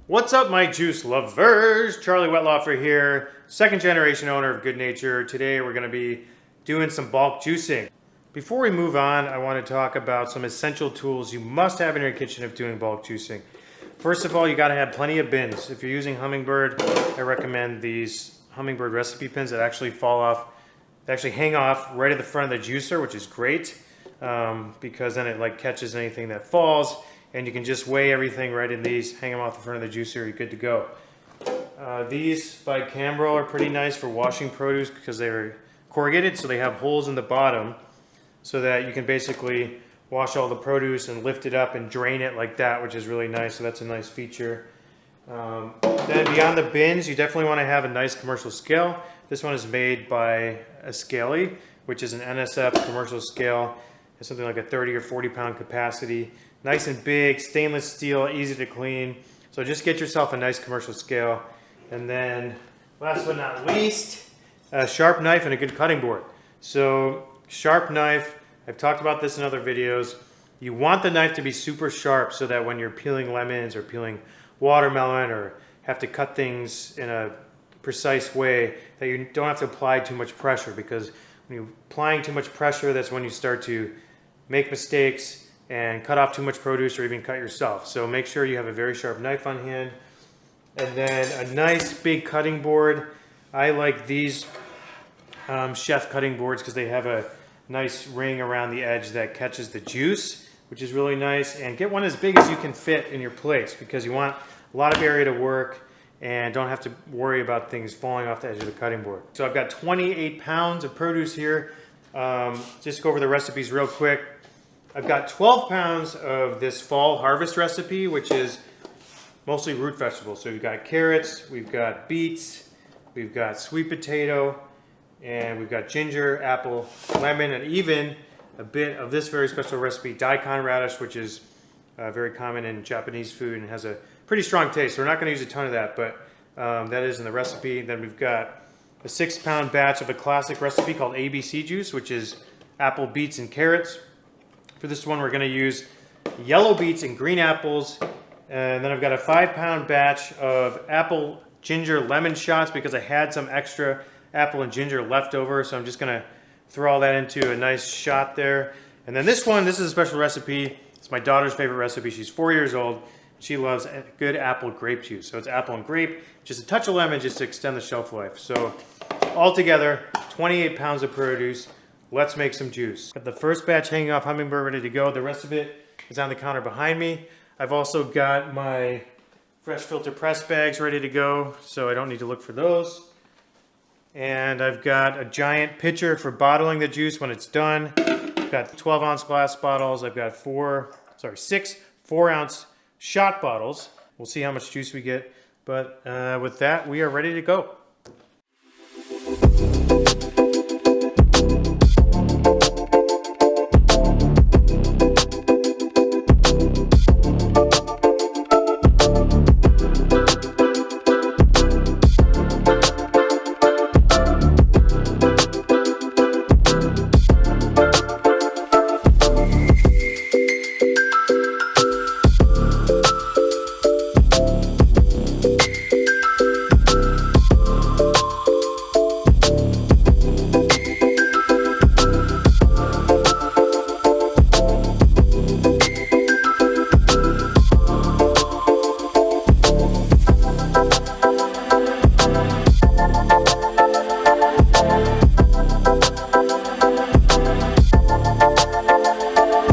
What's up, my juice lovers? Charlie Wetlaufer here, second generation owner of Good Nature. Today we're going to be doing some bulk juicing. Before we move on, I want to talk about some essential tools you must have in your kitchen if doing bulk juicing. First of all, you got to have plenty of bins. If you're using Hummingbird, I recommend these Hummingbird recipe pins that actually fall off, they actually hang off right at the front of the juicer, which is great because then it catches anything that falls. And you can just weigh everything right in these, hang them off the front of the juicer, you're good to go. These by Cambro are pretty nice for washing produce because they're corrugated, so they have holes in the bottom so that you can basically wash all the produce and lift it up and drain it like that, which is really nice, so that's a nice feature. Then beyond the bins, you definitely want to have a nice commercial scale. This one is made by Ascali, which is an NSF commercial scale. It's something like a 30 or 40 pound capacity. Nice and big, stainless steel, easy to clean. So just get yourself a nice commercial scale. And then, last but not least, a sharp knife and a good cutting board. So, sharp knife, I've talked about this in other videos. You want the knife to be super sharp so that when you're peeling lemons or peeling watermelon or have to cut things in a precise way, that you don't have to apply too much pressure, because when you're applying too much pressure, that's when you start to make mistakes and cut off too much produce or even cut yourself. So make sure you have a very sharp knife on hand. And then a nice big cutting board. I like these chef cutting boards because they have a nice ring around the edge that catches the juice, which is really nice. And get one as big as you can fit in your place because you want a lot of area to work and don't have to worry about things falling off the edge of the cutting board. So I've got 28 pounds of produce here. Just go over the recipes real quick. I've got 12 pounds of this fall harvest recipe, which is mostly root vegetables. So we've got carrots, we've got beets, we've got sweet potato, and we've got ginger, apple, lemon, and even a bit of this very special recipe, daikon radish, which is very common in Japanese food and has a pretty strong taste. So we're not going to use a ton of that, but that is in the recipe. Then we've got a 6 pound batch of a classic recipe called ABC juice, which is apple, beets, and carrots. For this one, we're going to use yellow beets and green apples. And then I've got a 5 pound batch of apple, ginger, lemon shots because I had some extra apple and ginger left over. So I'm just going to throw all that into a nice shot there. And then this one, this is a special recipe. It's my daughter's favorite recipe. She's 4 years old. She loves good apple grape juice. So it's apple and grape, just a touch of lemon just to extend the shelf life. So altogether, 28 pounds of produce. Let's make some juice. Got the first batch hanging off Hummingbird ready to go. The rest of it is on the counter behind me. I've also got my fresh filter press bags ready to go, so I don't need to look for those. And I've got a giant pitcher for bottling the juice when it's done. I've got 12 ounce glass bottles. I've got 6 4 ounce shot bottles. We'll see how much juice we get. But with that, we are ready to go.